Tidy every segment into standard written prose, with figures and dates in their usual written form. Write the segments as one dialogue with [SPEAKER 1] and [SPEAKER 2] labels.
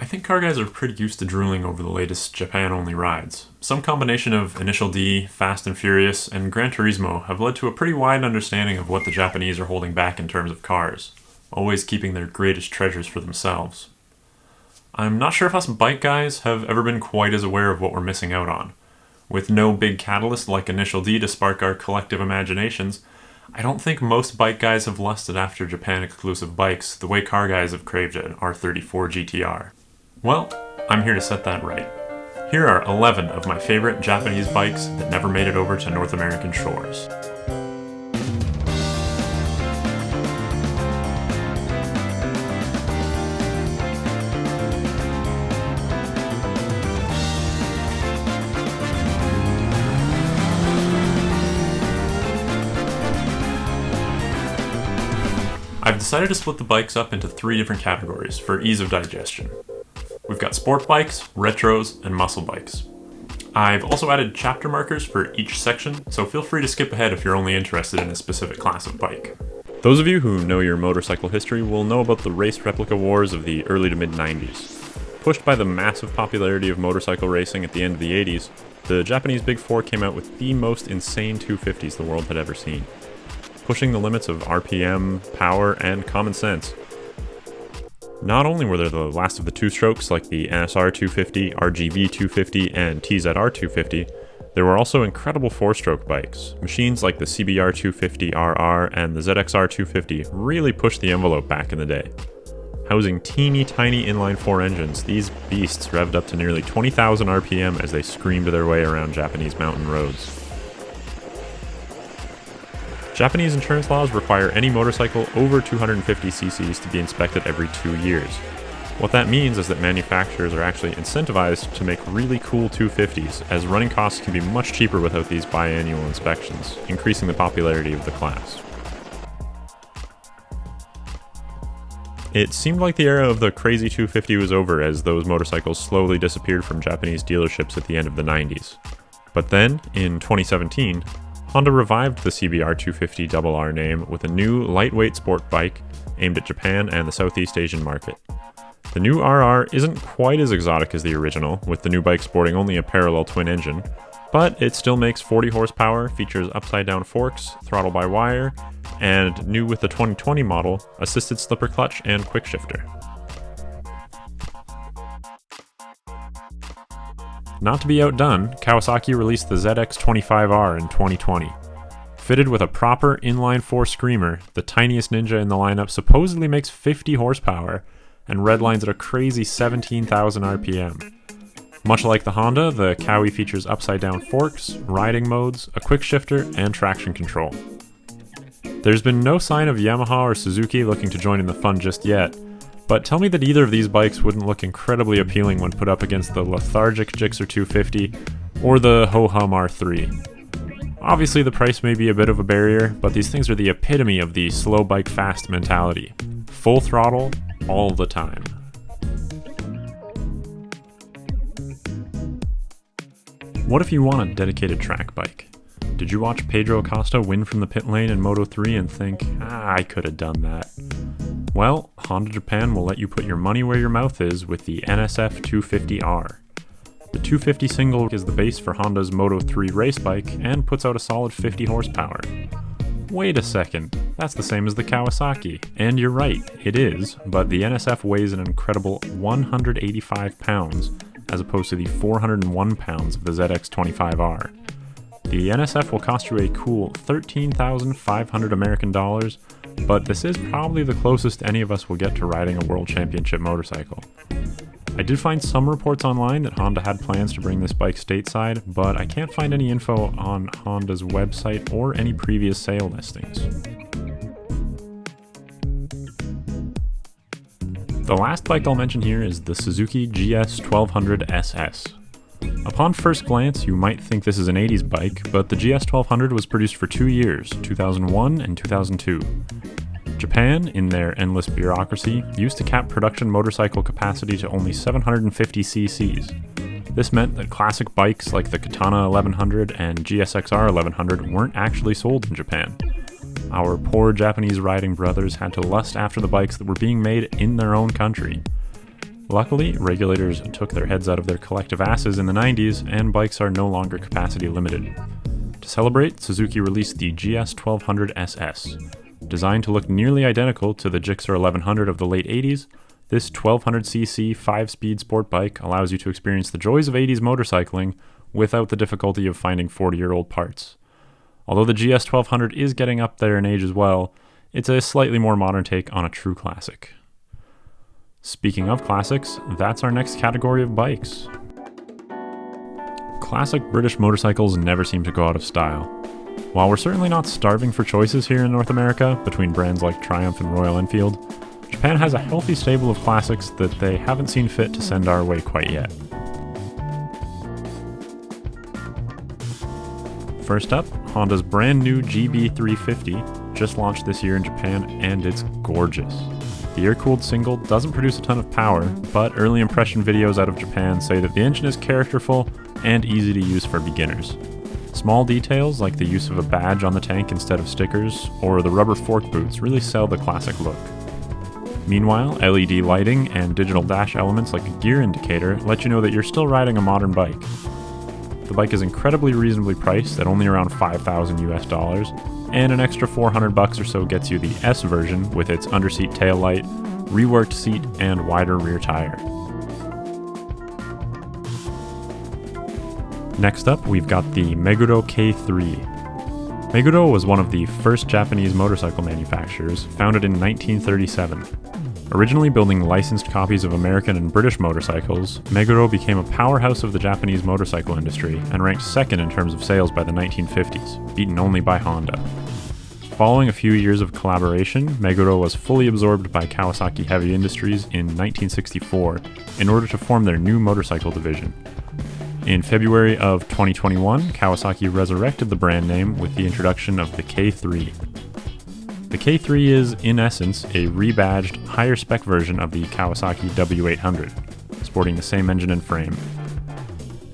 [SPEAKER 1] I think car guys are pretty used to drooling over the latest Japan-only rides. Some combination of Initial D, Fast and Furious, and Gran Turismo have led to a pretty wide understanding of what the Japanese are holding back in terms of cars, always keeping their greatest treasures for themselves. I'm not sure if us bike guys have ever been quite as aware of what we're missing out on. With no big catalyst like Initial D to spark our collective imaginations, I don't think most bike guys have lusted after Japan-exclusive bikes the way car guys have craved an R34 GTR. Well, I'm here to set that right. Here are 11 of my favorite Japanese bikes that never made it over to North American shores. I've decided to split the bikes up into 3 different categories for ease of digestion. We've got sport bikes, retros, and muscle bikes. I've also added chapter markers for each section, so feel free to skip ahead if you're only interested in a specific class of bike. Those of you who know your motorcycle history will know about the race replica wars of the early to mid-90s. Pushed by the massive popularity of motorcycle racing at the end of the 80s, the Japanese Big Four came out with the most insane 250s the world had ever seen, pushing the limits of RPM, power, and common sense. Not only were there the last of the two-strokes like the NSR 250, RGV 250, and TZR 250, there were also incredible 4-stroke bikes. Machines like the CBR 250 RR and the ZXR 250 really pushed the envelope back in the day. Housing teeny tiny inline 4 engines, these beasts revved up to nearly 20,000 RPM as they screamed their way around Japanese mountain roads. Japanese insurance laws require any motorcycle over 250 cc's to be inspected every 2 years. What that means is that manufacturers are actually incentivized to make really cool 250s, as running costs can be much cheaper without these biannual inspections, increasing the popularity of the class. It seemed like the era of the crazy 250 was over as those motorcycles slowly disappeared from Japanese dealerships at the end of the 90s. But then, in 2017, Honda revived the CBR 250 RR name with a new lightweight sport bike aimed at Japan and the Southeast Asian market. The new RR isn't quite as exotic as the original, with the new bike sporting only a parallel twin engine, but it still makes 40 horsepower, features upside-down forks, throttle by wire, and new with the 2020 model, assisted slipper clutch and quick shifter. Not to be outdone, Kawasaki released the ZX25R in 2020. Fitted with a proper inline-4 screamer, the tiniest Ninja in the lineup supposedly makes 50 horsepower and redlines at a crazy 17,000 RPM. Much like the Honda, the Kawi features upside-down forks, riding modes, a quick shifter, and traction control. There's been no sign of Yamaha or Suzuki looking to join in the fun just yet, but tell me that either of these bikes wouldn't look incredibly appealing when put up against the lethargic Gixxer 250 or the Ho-Hum R3. Obviously the price may be a bit of a barrier, but these things are the epitome of the slow bike fast mentality. Full throttle, all the time. What if you want a dedicated track bike? Did you watch Pedro Acosta win from the pit lane in Moto3 and think, I could have done that? Well, Honda Japan will let you put your money where your mouth is with the NSF 250R. The 250 single is the base for Honda's Moto3 race bike and puts out a solid 50 horsepower. Wait a second, that's the same as the Kawasaki. And you're right, it is, but the NSF weighs an incredible 185 pounds as opposed to the 401 pounds of the ZX25R. The NSF will cost you a cool $13,500 American dollars, but this is probably the closest any of us will get to riding a World Championship motorcycle. I did find some reports online that Honda had plans to bring this bike stateside, but I can't find any info on Honda's website or any previous sale listings. The last bike I'll mention here is the Suzuki GS1200 SS. Upon first glance, you might think this is an 80s bike, but the GS1200 was produced for 2 years, 2001 and 2002. Japan, in their endless bureaucracy, used to cap production motorcycle capacity to only 750 cc's. This meant that classic bikes like the Katana 1100 and GSXR 1100 weren't actually sold in Japan. Our poor Japanese riding brothers had to lust after the bikes that were being made in their own country. Luckily, regulators took their heads out of their collective asses in the 90s, and bikes are no longer capacity limited. To celebrate, Suzuki released the GS1200 SS. Designed to look nearly identical to the Gixxer 1100 of the late 80s, this 1200cc 5-speed sport bike allows you to experience the joys of 80s motorcycling without the difficulty of finding 40-year-old parts. Although the GS1200 is getting up there in age as well, it's a slightly more modern take on a true classic. Speaking of classics, that's our next category of bikes. Classic British motorcycles never seem to go out of style. While we're certainly not starving for choices here in North America between brands like Triumph and Royal Enfield, Japan has a healthy stable of classics that they haven't seen fit to send our way quite yet. First up, Honda's brand new GB350 just launched this year in Japan, and it's gorgeous. The air-cooled single doesn't produce a ton of power, but early impression videos out of Japan say that the engine is characterful and easy to use for beginners. Small details like the use of a badge on the tank instead of stickers, or the rubber fork boots really sell the classic look. Meanwhile, LED lighting and digital dash elements like a gear indicator let you know that you're still riding a modern bike. The bike is incredibly reasonably priced at only around $5,000, and an extra $400 or so gets you the S version with its underseat taillight, reworked seat, and wider rear tire. Next up, we've got the Meguro K3. Meguro was one of the first Japanese motorcycle manufacturers, founded in 1937. Originally building licensed copies of American and British motorcycles, Meguro became a powerhouse of the Japanese motorcycle industry and ranked second in terms of sales by the 1950s, beaten only by Honda. Following a few years of collaboration, Meguro was fully absorbed by Kawasaki Heavy Industries in 1964 in order to form their new motorcycle division. In February of 2021, Kawasaki resurrected the brand name with the introduction of the K3. The K3 is, in essence, a rebadged, higher-spec version of the Kawasaki W800, sporting the same engine and frame.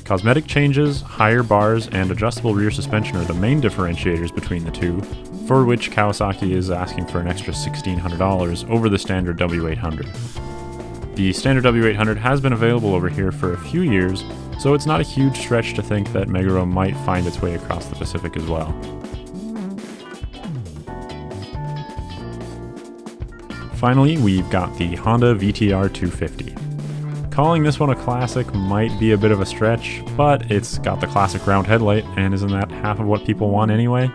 [SPEAKER 1] Cosmetic changes, higher bars, and adjustable rear suspension are the main differentiators between the two, for which Kawasaki is asking for an extra $1,600 over the standard W800. The standard W800 has been available over here for a few years, so it's not a huge stretch to think that Meguro might find its way across the Pacific as well. Finally, we've got the Honda VTR 250. Calling this one a classic might be a bit of a stretch, but it's got the classic round headlight, and isn't that half of what people want anyway?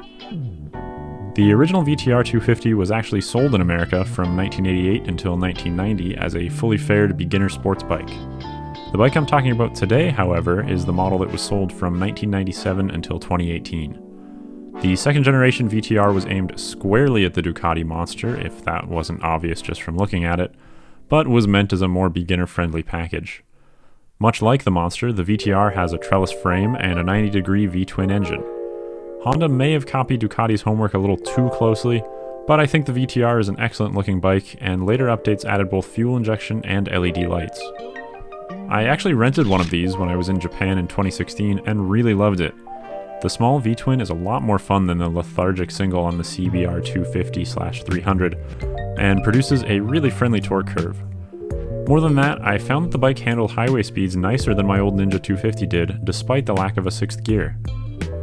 [SPEAKER 1] The original VTR 250 was actually sold in America from 1988 until 1990 as a fully fared beginner sports bike. The bike I'm talking about today, however, is the model that was sold from 1997 until 2018. The second generation VTR was aimed squarely at the Ducati Monster, if that wasn't obvious just from looking at it, but was meant as a more beginner-friendly package. Much like the Monster, the VTR has a trellis frame and a 90-degree V-twin engine. Honda may have copied Ducati's homework a little too closely, but I think the VTR is an excellent looking bike, and later updates added both fuel injection and LED lights. I actually rented one of these when I was in Japan in 2016 and really loved it. The small V-twin is a lot more fun than the lethargic single on the CBR 250/300, and produces a really friendly torque curve. More than that, I found that the bike handled highway speeds nicer than my old Ninja 250 did, despite the lack of a sixth gear.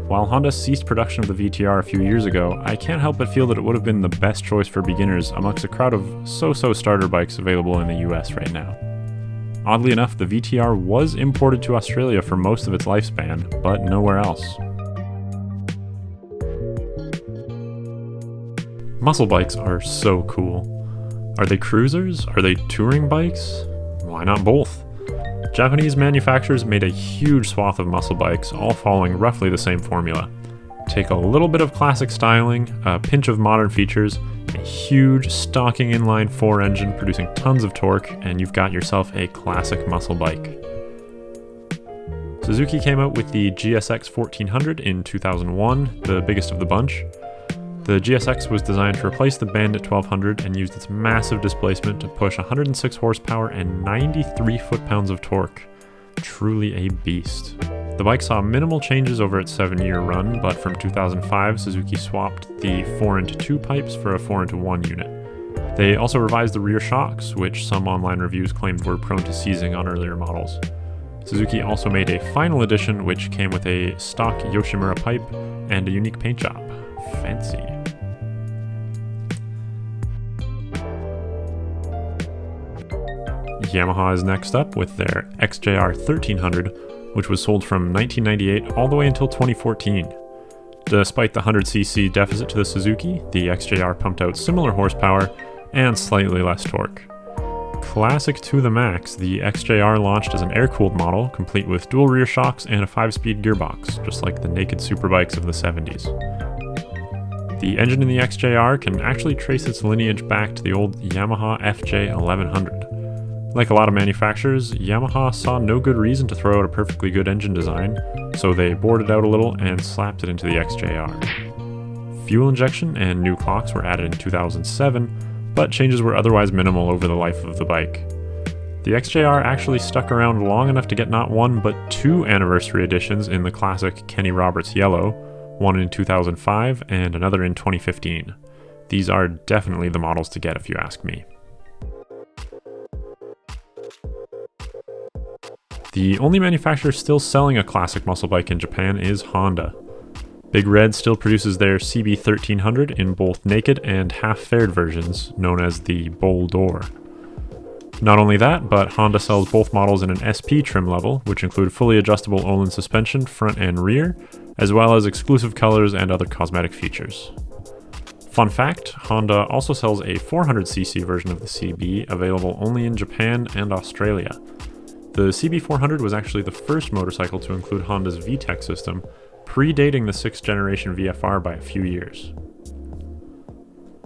[SPEAKER 1] While Honda ceased production of the VTR a few years ago, I can't help but feel that it would have been the best choice for beginners amongst a crowd of so-so starter bikes available in the US right now. Oddly enough, the VTR was imported to Australia for most of its lifespan, but nowhere else. Muscle bikes are so cool. Are they cruisers? Are they touring bikes? Why not both? Japanese manufacturers made a huge swath of muscle bikes, all following roughly the same formula. Take a little bit of classic styling, a pinch of modern features, a huge stocking inline 4 engine producing tons of torque, and you've got yourself a classic muscle bike. Suzuki came out with the GSX 1400 in 2001, the biggest of the bunch. The GSX was designed to replace the Bandit 1200 and used its massive displacement to push 106 horsepower and 93 foot-pounds of torque. Truly a beast. The bike saw minimal changes over its 7-year run, but from 2005, Suzuki swapped the 4x2 pipes for a 4x1 unit. They also revised the rear shocks, which some online reviews claimed were prone to seizing on earlier models. Suzuki also made a final edition which came with a stock Yoshimura pipe and a unique paint job. Fancy. Yamaha is next up with their XJR 1300, which was sold from 1998 all the way until 2014. Despite the 100cc deficit to the Suzuki, the XJR pumped out similar horsepower and slightly less torque. Classic to the max, the XJR launched as an air-cooled model, complete with dual rear shocks and a 5-speed gearbox, just like the naked superbikes of the 70s. The engine in the XJR can actually trace its lineage back to the old Yamaha FJ 1100. Like a lot of manufacturers, Yamaha saw no good reason to throw out a perfectly good engine design, so they bored it out a little and slapped it into the XJR. Fuel injection and new clocks were added in 2007, but changes were otherwise minimal over the life of the bike. The XJR actually stuck around long enough to get not one but two anniversary editions in the classic Kenny Roberts Yellow, one in 2005 and another in 2015. These are definitely the models to get if you ask me. The only manufacturer still selling a classic muscle bike in Japan is Honda. Big Red still produces their CB 1300 in both naked and half-faired versions, known as the Bowl Door. Not only that, but Honda sells both models in an SP trim level, which include fully adjustable Olin suspension front and rear, as well as exclusive colors and other cosmetic features. Fun fact, Honda also sells a 400cc version of the CB, available only in Japan and Australia. The CB400 was actually the first motorcycle to include Honda's VTEC system, predating the 6th generation VFR by a few years.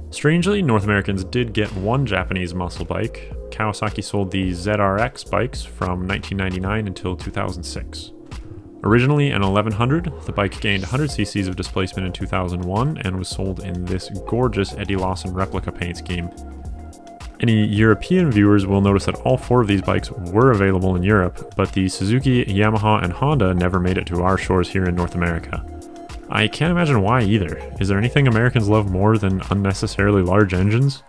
[SPEAKER 1] Strangely, North Americans did get one Japanese muscle bike. Kawasaki sold the ZRX bikes from 1999 until 2006. Originally an 1100, the bike gained 100 cc's of displacement in 2001 and was sold in this gorgeous Eddie Lawson replica paint scheme. Any European viewers will notice that all four of these bikes were available in Europe, but the Suzuki, Yamaha, and Honda never made it to our shores here in North America. I can't imagine why either. Is there anything Americans love more than unnecessarily large engines?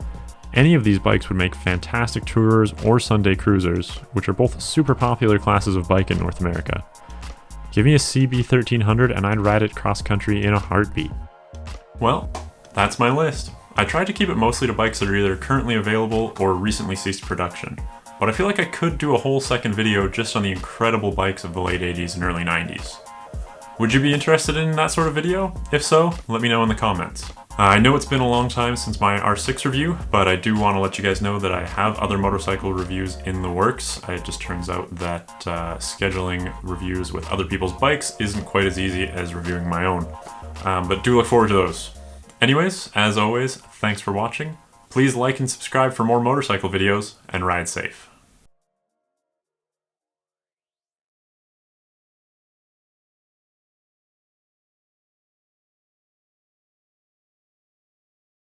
[SPEAKER 1] Any of these bikes would make fantastic tourers or Sunday cruisers, which are both super popular classes of bike in North America. Give me a CB 1300 and I'd ride it cross-country in a heartbeat. Well, that's my list. I tried to keep it mostly to bikes that are either currently available or recently ceased production, but I feel like I could do a whole second video just on the incredible bikes of the late 80s and early 90s. Would you be interested in that sort of video? If so, let me know in the comments. I know it's been a long time since my R6 review, but I do want to let you guys know that I have other motorcycle reviews in the works. It just turns out that scheduling reviews with other people's bikes isn't quite as easy as reviewing my own, but do look forward to those. Anyways, as always, thanks for watching. Please like and subscribe for more motorcycle videos, and ride safe.